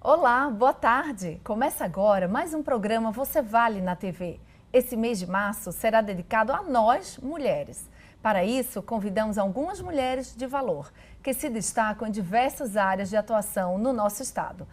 Olá, boa tarde. Começa agora mais um programa Você Vale na TV. Esse mês de março será dedicado a nós, mulheres. Para isso, convidamos algumas mulheres de valor, que se destacam em diversas áreas de atuação no nosso estado.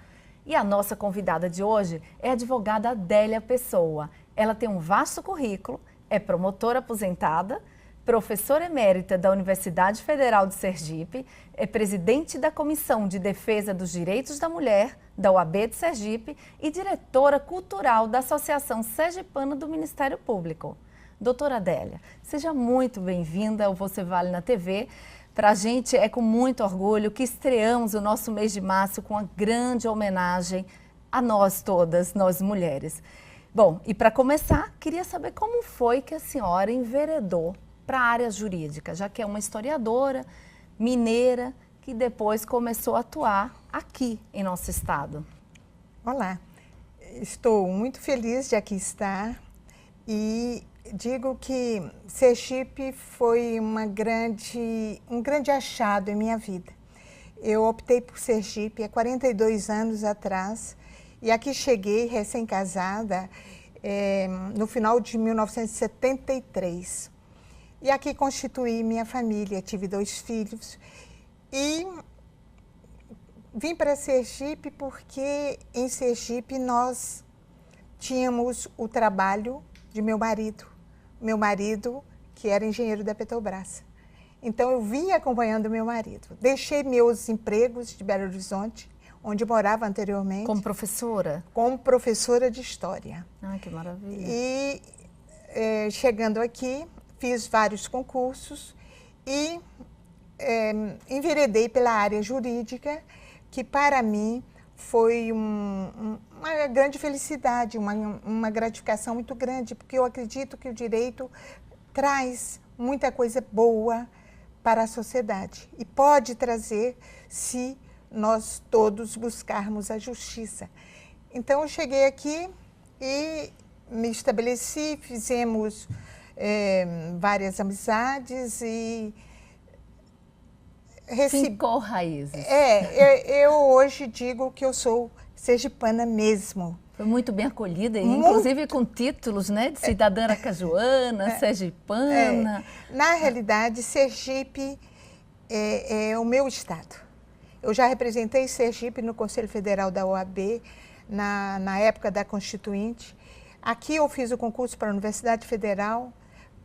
E a nossa convidada de hoje é a advogada Adélia Pessoa. Ela tem um vasto currículo, é promotora aposentada, professora emérita da Universidade Federal de Sergipe, é presidente da Comissão de Defesa dos Direitos da Mulher, da UAB de Sergipe e diretora cultural da Associação Sergipana do Ministério Público. Doutora Adélia, seja muito bem-vinda ao Você Vale na TV. Para a gente é com muito orgulho que estreamos o nosso mês de março com uma grande homenagem a nós todas, nós mulheres. Bom, e para começar, queria saber como foi que a senhora enveredou para a área jurídica, já que é uma historiadora mineira que depois começou a atuar aqui em nosso estado. Olá, estou muito feliz de aqui estar e digo que Sergipe foi um grande achado em minha vida. Eu optei por Sergipe há 42 anos atrás e aqui cheguei recém-casada no final de 1973. E aqui constituí minha família, tive 2 filhos e vim para Sergipe porque em Sergipe nós tínhamos o trabalho de meu marido que era engenheiro da Petrobras. Então eu vim acompanhando meu marido. Deixei meus empregos de Belo Horizonte, onde morava anteriormente. Como professora? Como professora de História. Ai, que maravilha. E chegando aqui, fiz vários concursos e enveredei pela área jurídica, que para mim foi uma grande felicidade, uma gratificação muito grande, porque eu acredito que o direito traz muita coisa boa para a sociedade e pode trazer se nós todos buscarmos a justiça. Então eu cheguei aqui e me estabeleci, fizemos várias amizades e Fincou raízes. Eu hoje digo que eu sou sergipana mesmo. Foi muito bem acolhida, inclusive com títulos, né, de cidadã aracajuana, sergipana. Na realidade, Sergipe é o meu estado. Eu já representei Sergipe no Conselho Federal da OAB, na época da Constituinte. Aqui eu fiz o concurso para a Universidade Federal,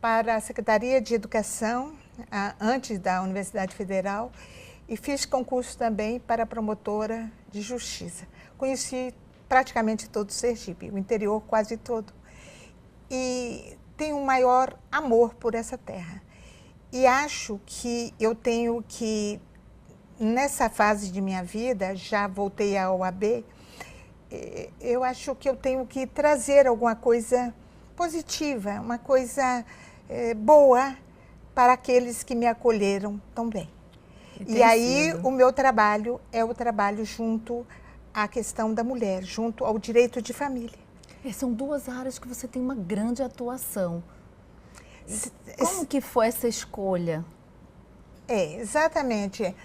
para a Secretaria de Educação, antes da Universidade Federal, e fiz concurso também para a promotora de Justiça. Conheci praticamente todo o Sergipe, o interior quase todo, e tenho um maior amor por essa terra. E acho que eu tenho que, nessa fase de minha vida, já voltei à OAB, eu acho que eu tenho que trazer alguma coisa positiva, uma coisa boa para aqueles que me acolheram tão bem. E aí o meu trabalho é o trabalho junto à questão da mulher, junto ao direito de família. São 2 áreas que você tem uma grande atuação. Como que foi essa escolha? Exatamente.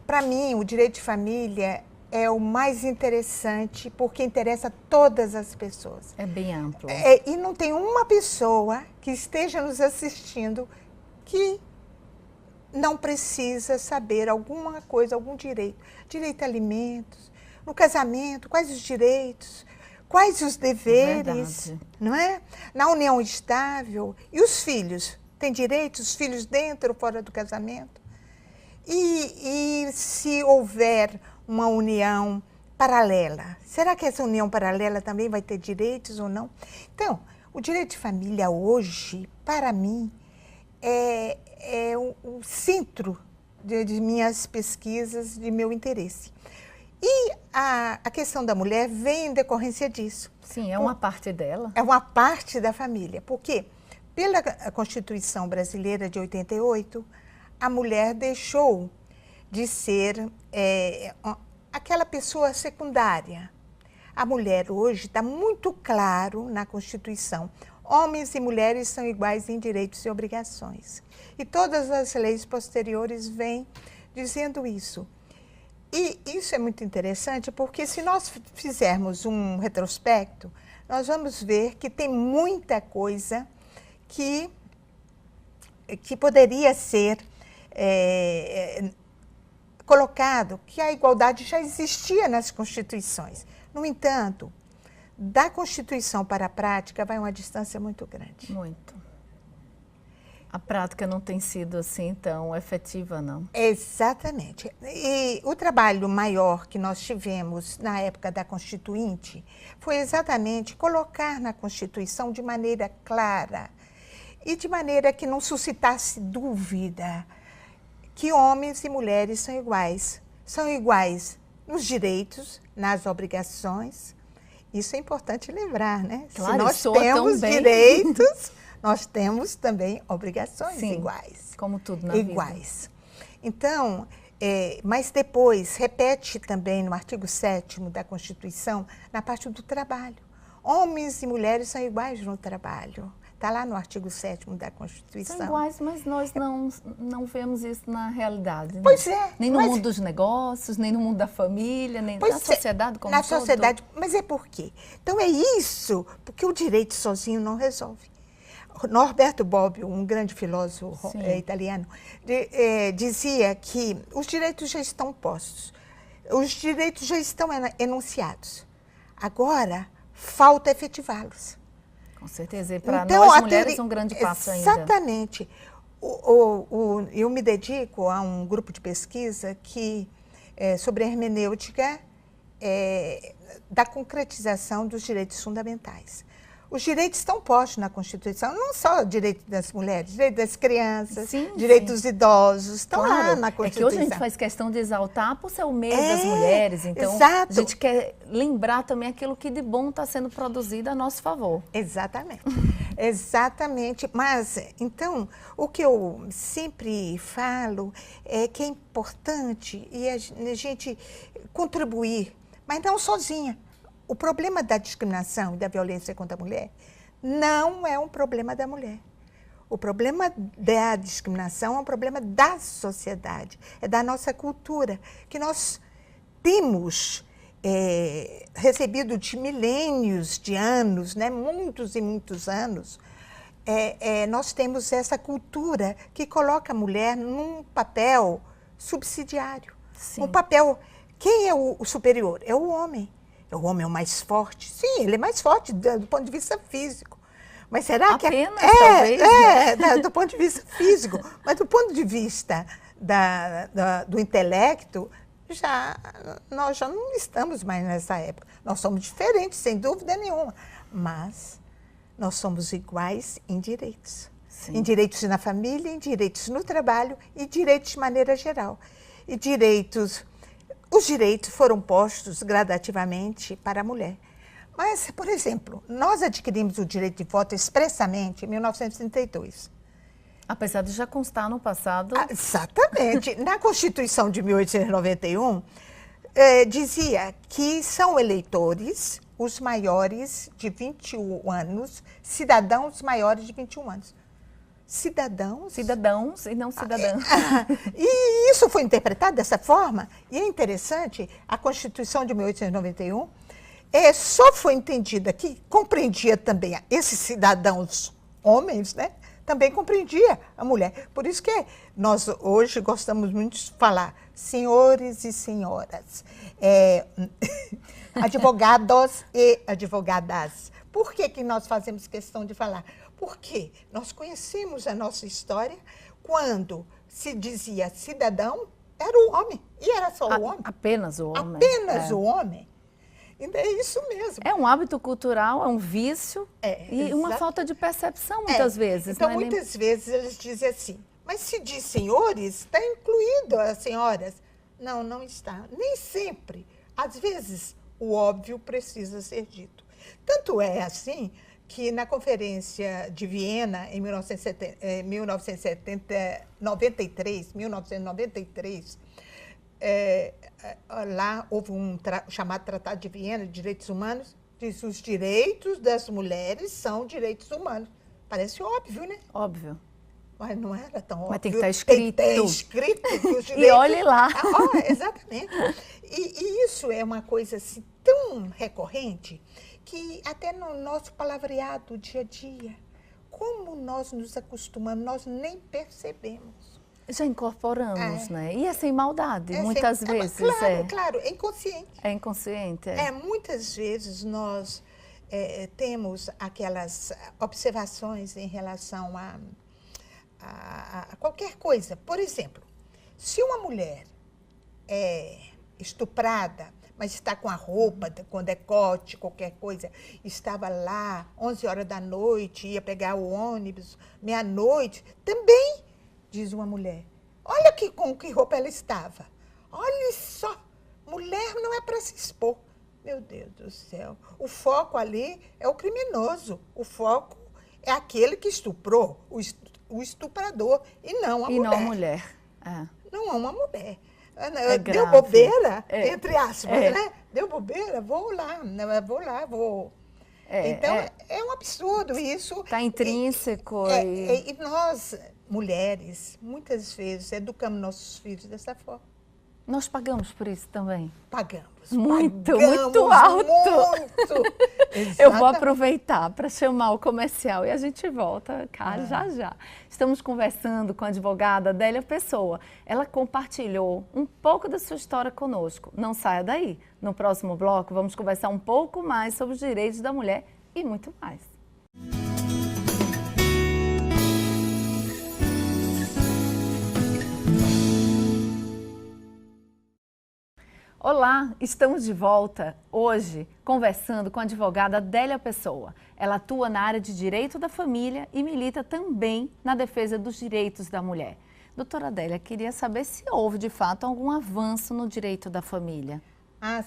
Para mim, o direito de família é o mais interessante, porque interessa todas as pessoas. É bem amplo. E não tem uma pessoa que esteja nos assistindo que não precisa saber alguma coisa, algum direito. Direito a alimentos, no casamento, quais os direitos, quais os deveres, não é? Na união estável. E os filhos? Tem direitos, os filhos dentro ou fora do casamento? E se houver uma união paralela, será que essa união paralela também vai ter direitos ou não? Então, o direito de família hoje, para mim, é o centro de minhas pesquisas, de meu interesse. E a questão da mulher vem em decorrência disso. Sim, é uma parte dela. É uma parte da família, porque pela Constituição Brasileira de 88, a mulher deixou de ser aquela pessoa secundária. A mulher hoje está muito claro na Constituição. Homens e mulheres são iguais em direitos e obrigações. E todas as leis posteriores vêm dizendo isso. E isso é muito interessante porque se nós fizermos um retrospecto, nós vamos ver que tem muita coisa que poderia ser colocado, que a igualdade já existia nas constituições. No entanto, da Constituição para a prática vai uma distância muito grande. Muito. A prática não tem sido assim tão efetiva, não. Exatamente. E o trabalho maior que nós tivemos na época da Constituinte foi exatamente colocar na Constituição de maneira clara e de maneira que não suscitasse dúvida que homens e mulheres são iguais. São iguais nos direitos, nas obrigações. Isso é importante lembrar, né? Claro, se nós temos direitos, nós temos também obrigações iguais. Como tudo na vida. Iguais. Então, mas depois, repete também no artigo 7º da Constituição, na parte do trabalho. Homens e mulheres são iguais no trabalho. Está lá no artigo 7º da Constituição. São iguais, mas nós não vemos isso na realidade. Né? Pois é. Nem no mundo dos negócios, nem no mundo da família, nem na sociedade como um todo. Na sociedade, mas é por quê? Então é isso, porque o direito sozinho não resolve. Norberto Bobbio, um grande filósofo italiano, dizia que os direitos já estão postos, os direitos já estão enunciados. Agora, falta efetivá-los. Com certeza, e para nós mulheres um grande passo ainda. Exatamente. Eu me dedico a um grupo de pesquisa sobre a hermenêutica da concretização dos direitos fundamentais. Os direitos estão postos na Constituição, não só o direito das mulheres, direito das crianças, direito dos idosos, estão lá na Constituição. É que hoje a gente faz questão de exaltar por ser o mês das mulheres, então exato. A gente quer lembrar também aquilo que de bom está sendo produzido a nosso favor. Exatamente, exatamente. Mas, então, o que eu sempre falo é que é importante a gente contribuir, mas não sozinha. O problema da discriminação e da violência contra a mulher não é um problema da mulher. O problema da discriminação é um problema da sociedade, é da nossa cultura, que nós temos recebido de milênios de anos, né, muitos e muitos anos. Nós temos essa cultura que coloca a mulher num papel subsidiário. Um papel... Quem é o superior? É o homem. O homem é o mais forte? Sim, ele é mais forte do ponto de vista físico. Mas será que... Apenas, talvez, né? Do ponto de vista físico. Mas do ponto de vista do intelecto, nós já não estamos mais nessa época. Nós somos diferentes, sem dúvida nenhuma. Mas nós somos iguais em direitos. Sim. Em direitos na família, em direitos no trabalho e direitos de maneira geral. E os direitos foram postos gradativamente para a mulher. Mas, por exemplo, nós adquirimos o direito de voto expressamente em 1932. Apesar de já constar no passado... Exatamente. Na Constituição de 1891, dizia que são eleitores os maiores de 21 anos, cidadãos maiores de 21 anos. Cidadãos e não cidadãs. E isso foi interpretado dessa forma. E é interessante, a Constituição de 1891 só foi entendida que compreendia também esses cidadãos homens, né? Também compreendia a mulher. Por isso que nós hoje gostamos muito de falar senhores e senhoras, advogados e advogadas. Por que nós fazemos questão de falar? Porque nós conhecemos a nossa história quando se dizia cidadão, era o homem. E era só o homem. Apenas o homem. Apenas o homem. Então, é isso mesmo. É um hábito cultural, é um vício e uma falta de percepção, muitas vezes. Então, né? muitas vezes eles dizem assim, mas se diz senhores, está incluído as senhoras. Não, não está. Nem sempre. Às vezes, o óbvio precisa ser dito. Tanto é assim que na Conferência de Viena, em 1993, lá houve um chamado Tratado de Viena de Direitos Humanos, diz os direitos das mulheres são direitos humanos. Parece óbvio, né? Óbvio. Mas não era tão óbvio. Mas tem que estar escrito. Tem que estar escrito que os direitos... E olhe lá. Exatamente. E isso é uma coisa assim, tão recorrente que até no nosso palavreado dia a dia, como nós nos acostumamos, nós nem percebemos. Já incorporamos, né? E é sem maldade, muitas vezes. Claro, é inconsciente. É inconsciente. Muitas vezes nós temos aquelas observações em relação a qualquer coisa. Por exemplo, se uma mulher é estuprada, mas está com a roupa, com decote, qualquer coisa, estava lá 11 horas da noite, ia pegar o ônibus, meia-noite, também, diz uma mulher, olha com que roupa ela estava. Olha só, mulher não é para se expor. Meu Deus do céu, o foco ali é o criminoso, o foco é aquele que estuprou, o estuprador, e não a mulher. E não a mulher. Não é uma mulher. grave. Deu bobeira, entre aspas, né? Deu bobeira, vou lá. Então, é um absurdo isso. Está intrínseco. E nós, mulheres, muitas vezes educamos nossos filhos dessa forma. Nós pagamos por isso também. Pagamos. Muito alto. Muito. Eu vou aproveitar para chamar o comercial e a gente volta, cara, já. Estamos conversando com a advogada Adélia Pessoa. Ela compartilhou um pouco da sua história conosco. Não saia daí. No próximo bloco, vamos conversar um pouco mais sobre os direitos da mulher e muito mais. Olá, estamos de volta hoje conversando com a advogada Adélia Pessoa. Ela atua na área de direito da família e milita também na defesa dos direitos da mulher. Doutora Adélia, queria saber se houve de fato algum avanço no direito da família.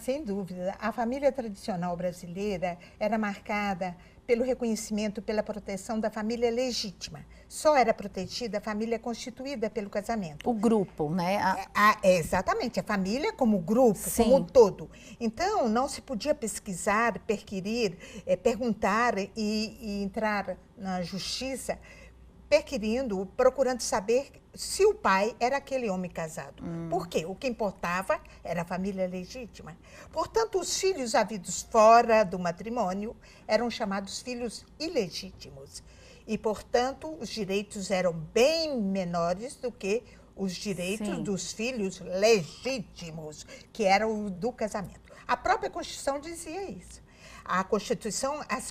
Sem dúvida. A família tradicional brasileira era marcada pelo reconhecimento, pela proteção da família legítima. Só era protegida a família constituída pelo casamento. O grupo, né? Exatamente, a família como grupo, Sim. como um todo. Então, não se podia pesquisar, perquirir, perguntar e entrar na justiça perquirindo, procurando saber se o pai era aquele homem casado. Por quê? O que importava era a família legítima. Portanto, os filhos havidos fora do matrimônio eram chamados filhos ilegítimos. E, portanto, os direitos eram bem menores do que os direitos dos filhos legítimos, que eram o do casamento. A própria Constituição dizia isso. As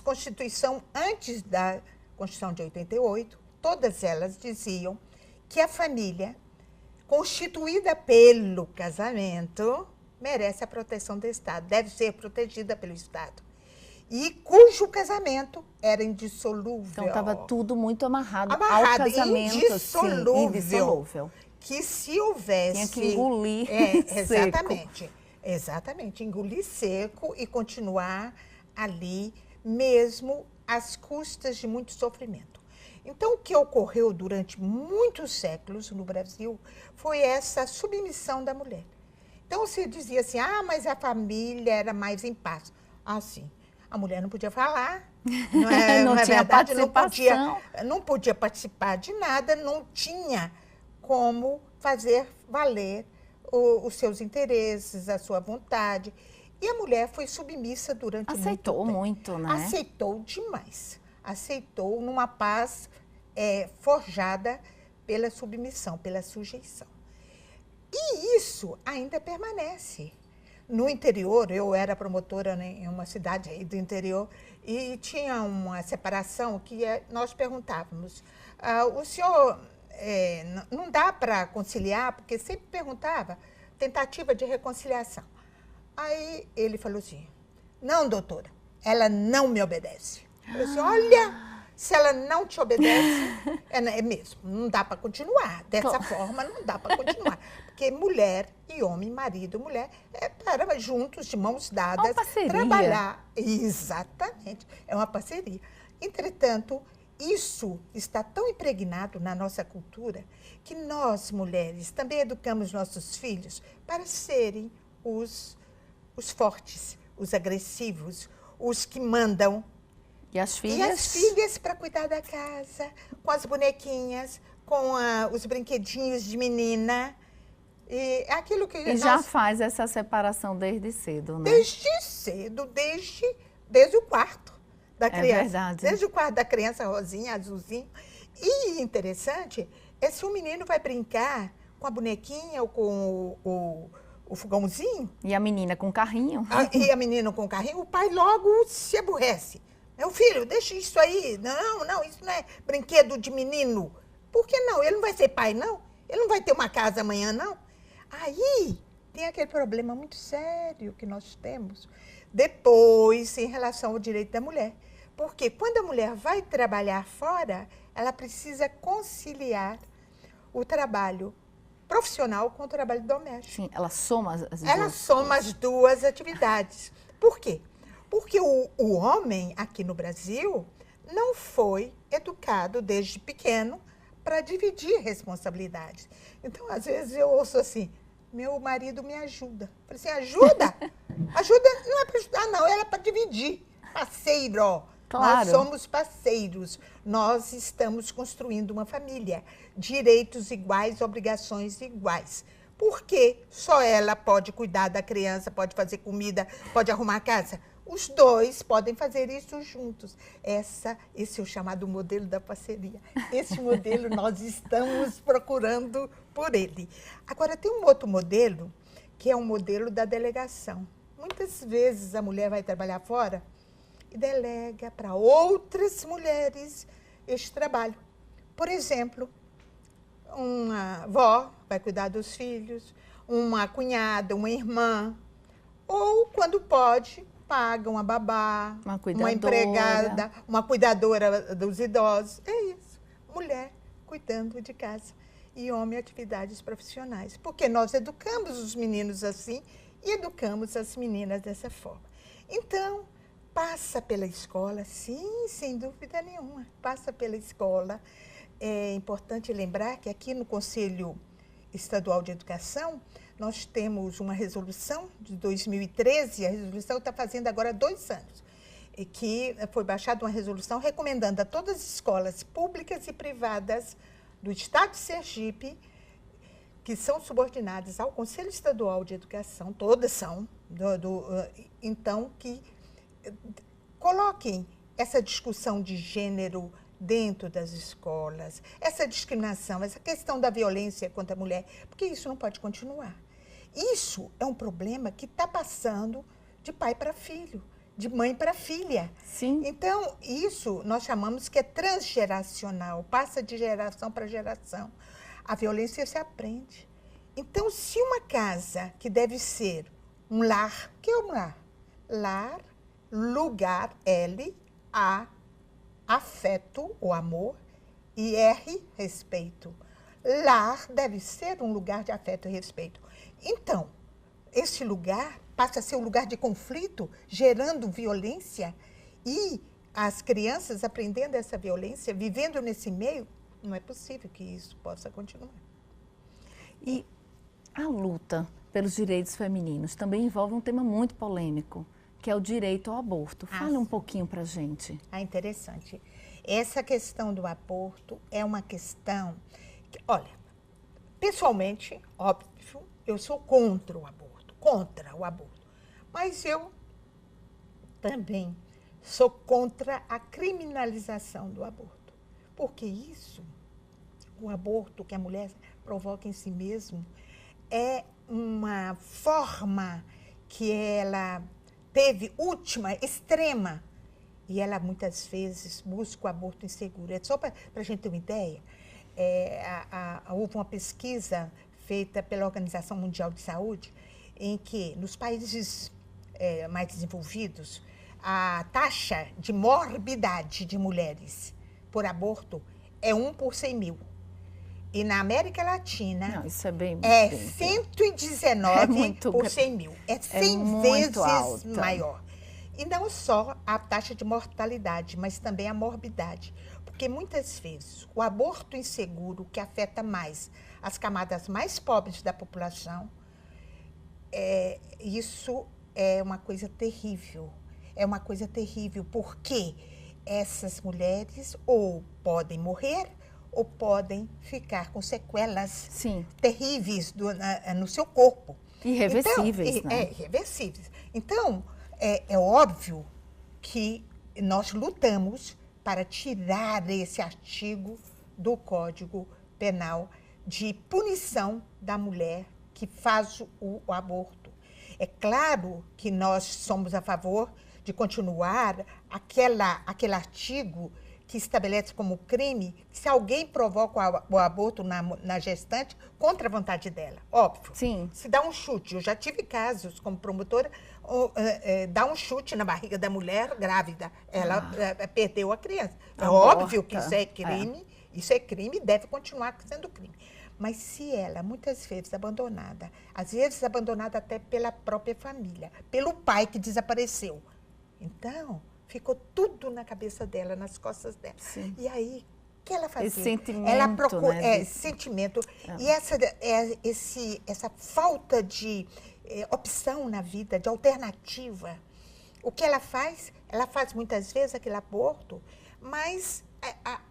Constituição antes da Constituição de 88, todas elas diziam que a família, constituída pelo casamento, merece a proteção do Estado, deve ser protegida pelo Estado. E cujo casamento era indissolúvel. Então estava tudo muito amarrado ao casamento, indissolúvel. Que se houvesse... Tinha que engolir exatamente. Exatamente, engolir seco e continuar ali, mesmo às custas de muito sofrimento. Então, o que ocorreu durante muitos séculos no Brasil foi essa submissão da mulher. Então, se dizia assim, mas a família era mais em paz. Sim. A mulher não podia falar, não tinha verdade, participação. não podia participar de nada, não tinha como fazer valer os seus interesses, a sua vontade. E a mulher foi submissa durante muito tempo. Aceitou muito, né? Aceitou demais. Aceitou numa paz forjada pela submissão, pela sujeição. E isso ainda permanece. No interior, eu era promotora em uma cidade aí do interior e tinha uma separação que nós perguntávamos, o senhor não dá para conciliar? Porque sempre perguntava, tentativa de reconciliação. Aí ele falou assim, não, doutora, ela não me obedece. Eu falei assim, olha, se ela não te obedece, é mesmo, não dá para continuar. Dessa forma, não dá para continuar. Porque mulher e homem, marido, mulher, para juntos, de mãos dadas, uma parceria. Trabalhar. Exatamente, é uma parceria. Entretanto, isso está tão impregnado na nossa cultura que nós, mulheres, também educamos nossos filhos para serem os fortes, os agressivos, os que mandam. E as filhas? E as filhas para cuidar da casa, com as bonequinhas, com os brinquedinhos de menina. E aquilo que E já faz essa separação desde cedo, né? Desde cedo, desde o quarto da criança. É verdade. Desde o quarto da criança, rosinha, azulzinho. E interessante é se o menino vai brincar com a bonequinha ou com o fogãozinho. E a menina com o carrinho. E a menina com o carrinho, o pai logo se aborrece. Meu filho, deixa isso aí. Não, isso não é brinquedo de menino. Por que não? Ele não vai ser pai, não? Ele não vai ter uma casa amanhã, não? Aí tem aquele problema muito sério que nós temos depois em relação ao direito da mulher. Porque quando a mulher vai trabalhar fora, ela precisa conciliar o trabalho profissional com o trabalho doméstico. Sim, ela soma as duas. Ela soma as duas atividades. Por quê? Porque o homem aqui no Brasil não foi educado desde pequeno para dividir responsabilidades. Então, às vezes, eu ouço assim, meu marido me ajuda. Eu falei assim, ajuda? Ajuda não é para ajudar, não, era para dividir. Parceiro. Claro. Nós somos parceiros. Nós estamos construindo uma família. Direitos iguais, obrigações iguais. Porque só ela pode cuidar da criança, pode fazer comida, pode arrumar a casa. Os dois podem fazer isso juntos. Esse é o chamado modelo da parceria. Esse modelo nós estamos procurando por ele. Agora, tem um outro modelo, que é o modelo da delegação. Muitas vezes a mulher vai trabalhar fora e delega para outras mulheres este trabalho. Por exemplo, uma avó vai cuidar dos filhos, uma cunhada, uma irmã, ou, quando pode, paga uma babá, uma empregada, uma cuidadora dos idosos. É isso, mulher cuidando de casa e homem atividades profissionais. Porque nós educamos os meninos assim e educamos as meninas dessa forma. Então, passa pela escola, sim, sem dúvida nenhuma, passa pela escola. É importante lembrar que aqui no Conselho Estadual de Educação, nós temos uma resolução de 2013, a resolução está fazendo agora 2 anos, e que foi baixada uma resolução recomendando a todas as escolas públicas e privadas do Estado de Sergipe, que são subordinadas ao Conselho Estadual de Educação, todas são, então, que coloquem essa discussão de gênero dentro das escolas, essa discriminação, essa questão da violência contra a mulher, porque isso não pode continuar. Isso é um problema que está passando de pai para filho, de mãe para filha. Sim. Então, isso nós chamamos que é transgeracional, passa de geração para geração. A violência se aprende. Então, se uma casa que deve ser um lar, o que é um lar? Lar, lugar, L-A, afeto ou amor, e R, respeito. Lar deve ser um lugar de afeto e respeito. Então, esse lugar passa a ser um lugar de conflito, gerando violência, e as crianças aprendendo essa violência, vivendo nesse meio, não é possível que isso possa continuar. E a luta pelos direitos femininos também envolve um tema muito polêmico, que é o direito ao aborto. Fale um pouquinho para a gente. Interessante. Essa questão do aborto é uma questão que, olha, pessoalmente, óbvio, eu sou contra o aborto, mas eu também sou contra a criminalização do aborto, porque isso, o aborto que a mulher provoca em si mesmo, é uma forma que ela teve última, extrema, e ela muitas vezes busca o aborto inseguro. Só para a gente ter uma ideia, houve uma pesquisa feita pela Organização Mundial de Saúde, em que nos países mais desenvolvidos, a taxa de morbidade de mulheres por aborto é 1 por 100 mil. E na América Latina, não, isso é bem 119 por 100 mil. É 100 vezes alta. Maior. E não só a taxa de mortalidade, mas também a morbidade. Porque muitas vezes o aborto inseguro, que afeta mais as camadas mais pobres da população, isso é uma coisa terrível. É uma coisa terrível, porque essas mulheres ou podem morrer ou podem ficar com sequelas Sim. terríveis no seu corpo. Irreversíveis, então, né? Irreversíveis. Então, é óbvio que nós lutamos para tirar esse artigo do Código Penal de punição da mulher que faz o aborto. É claro que nós somos a favor de continuar aquele artigo que estabelece como crime que se alguém provoca o aborto na gestante contra a vontade dela, óbvio. Sim. Se dá um chute, eu já tive casos como promotora, dá um chute na barriga da mulher grávida, ela perdeu a criança. É Aborta. óbvio que isso é crime, isso é crime e deve continuar sendo crime. Mas se ela, muitas vezes abandonada, às vezes abandonada até pela própria família, pelo pai que desapareceu, então ficou tudo na cabeça dela, nas costas dela. Sim. E aí, o que ela fazia? Esse sentimento, ela procura, né? Sentimento. E essa falta de opção na vida, de alternativa. O que ela faz? Ela faz muitas vezes aquele aborto, mas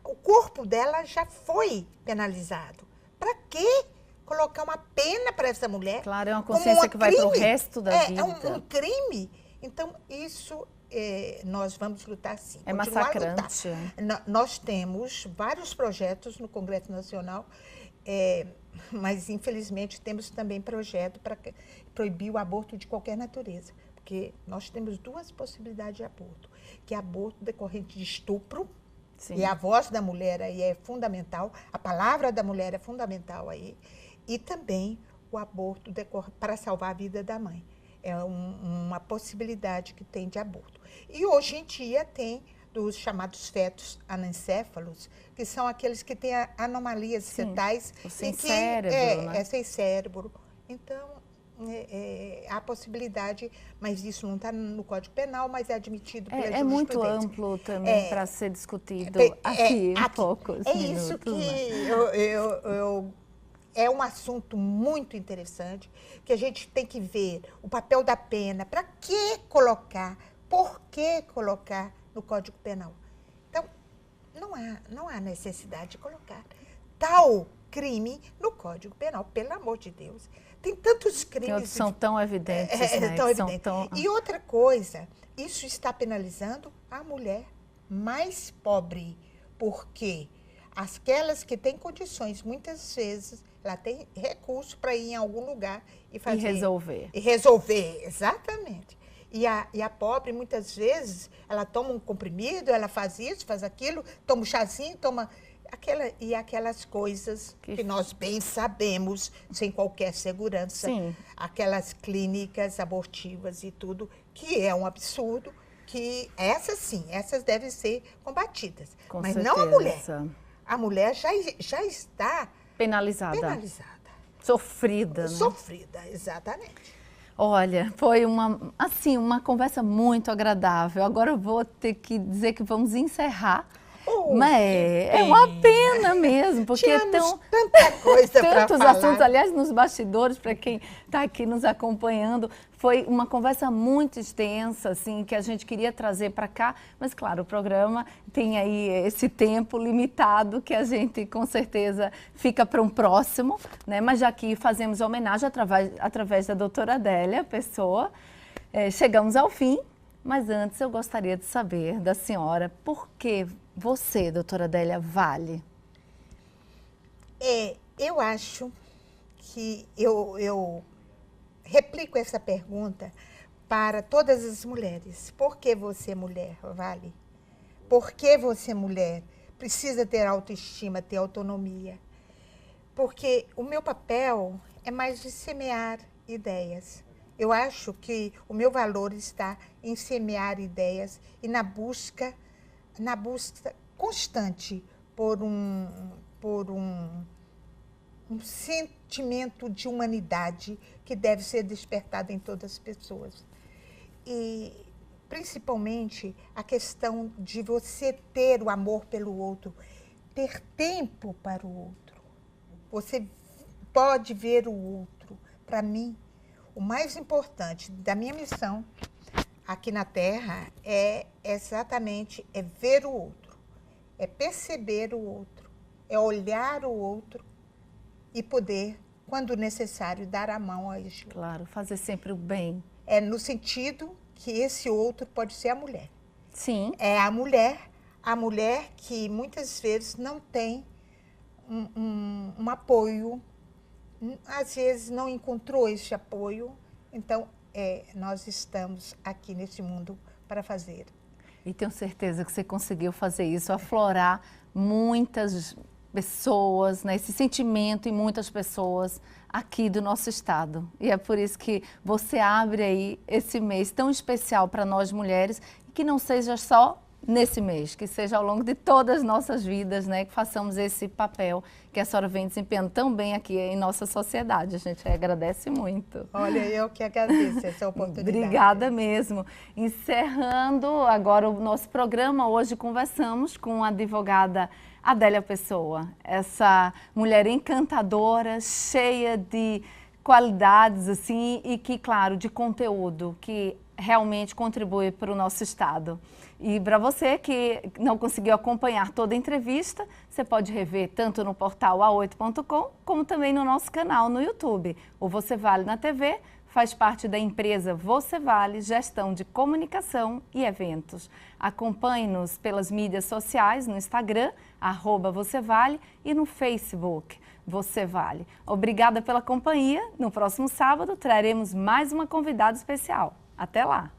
o corpo dela já foi penalizado. Para que colocar uma pena para essa mulher? Claro, é uma consciência que vai para o resto da vida. É um crime. Então, isso nós vamos lutar sim. É massacrante. Nós temos vários projetos no Congresso Nacional, mas infelizmente temos também projeto para proibir o aborto de qualquer natureza. Porque nós temos duas possibilidades de aborto, que é aborto decorrente de estupro, sim, e a voz da mulher aí é fundamental, a palavra da mulher é fundamental aí, e também o aborto para salvar a vida da mãe. É uma possibilidade que tem de aborto. E hoje em dia tem dos chamados fetos anencéfalos, que são aqueles que têm anomalias, sim, fetais. Sem cérebro, né? Sem cérebro. Então, há possibilidade, mas isso não está no Código Penal, mas é admitido pela jurisprudência. É muito amplo também para ser discutido aqui em poucos minutos. Isso que é um assunto muito interessante, que a gente tem que ver o papel da pena, para que colocar, por que colocar no Código Penal. Então, não há necessidade de colocar tal crime no Código Penal, pelo amor de Deus. Tem tantos crimes... Que são tão evidentes, né? Tão evidentes. E outra coisa, isso está penalizando a mulher mais pobre, porque aquelas que têm condições, muitas vezes, ela tem recurso para ir em algum lugar e fazer... E resolver. Exatamente. E a pobre, muitas vezes, ela toma um comprimido, ela faz isso, faz aquilo, toma um chazinho, toma... aquelas coisas que nós bem sabemos, sem qualquer segurança. Sim. Aquelas clínicas abortivas e tudo, que é um absurdo, que essas devem ser combatidas. Mas certeza. Não a mulher. A mulher já está penalizada. Sofrida, né? Sofrida, exatamente. Olha, foi uma conversa muito agradável. Agora eu vou ter que dizer que vamos encerrar. Mas é uma pena mesmo, porque tanta coisa para falar. Tantos assuntos, aliás, nos bastidores, para quem está aqui nos acompanhando, foi uma conversa muito extensa, assim, que a gente queria trazer para cá, mas claro, o programa tem aí esse tempo limitado que a gente com certeza fica para um próximo, né? Mas já que fazemos homenagem através da doutora Adélia Pessoa, chegamos ao fim, mas antes eu gostaria de saber da senhora por que você, doutora Adélia, vale? Eu acho que eu replico essa pergunta para todas as mulheres. Por que você, mulher, vale? Por que você, mulher, precisa ter autoestima, ter autonomia? Porque o meu papel é mais de semear ideias. Eu acho que o meu valor está em semear ideias e na busca constante por um sentimento de humanidade que deve ser despertado em todas as pessoas. E, principalmente, a questão de você ter o amor pelo outro, ter tempo para o outro. Você pode ver o outro. Para mim, o mais importante da minha missão aqui na Terra é exatamente ver o outro, é perceber o outro é olhar o outro e poder, quando necessário, dar a mão a este outro. Claro, fazer sempre o bem. É no sentido que esse outro pode ser a mulher. Sim. É a mulher que muitas vezes não tem um apoio, às vezes não encontrou esse apoio, então nós estamos aqui nesse mundo para fazer. E tenho certeza que você conseguiu fazer isso, aflorar muitas pessoas, né, esse sentimento em muitas pessoas aqui do nosso estado. E é por isso que você abre aí esse mês tão especial para nós mulheres, e que não seja só nesse mês, que seja ao longo de todas as nossas vidas, né, que façamos esse papel que a senhora vem desempenhando tão bem aqui em nossa sociedade. A gente agradece muito. Olha, eu que agradeço essa oportunidade. Obrigada mesmo. Encerrando agora o nosso programa, hoje conversamos com a advogada Adélia Pessoa, essa mulher encantadora, cheia de qualidades assim e que, claro, de conteúdo que realmente contribui para o nosso estado. E para você que não conseguiu acompanhar toda a entrevista, você pode rever tanto no portal a8.com, como também no nosso canal no YouTube. O Você Vale na TV faz parte da empresa Você Vale, Gestão de Comunicação e Eventos. Acompanhe-nos pelas mídias sociais, no Instagram, @VocêVale, e no Facebook, Você Vale. Obrigada pela companhia. No próximo sábado traremos mais uma convidada especial. Até lá!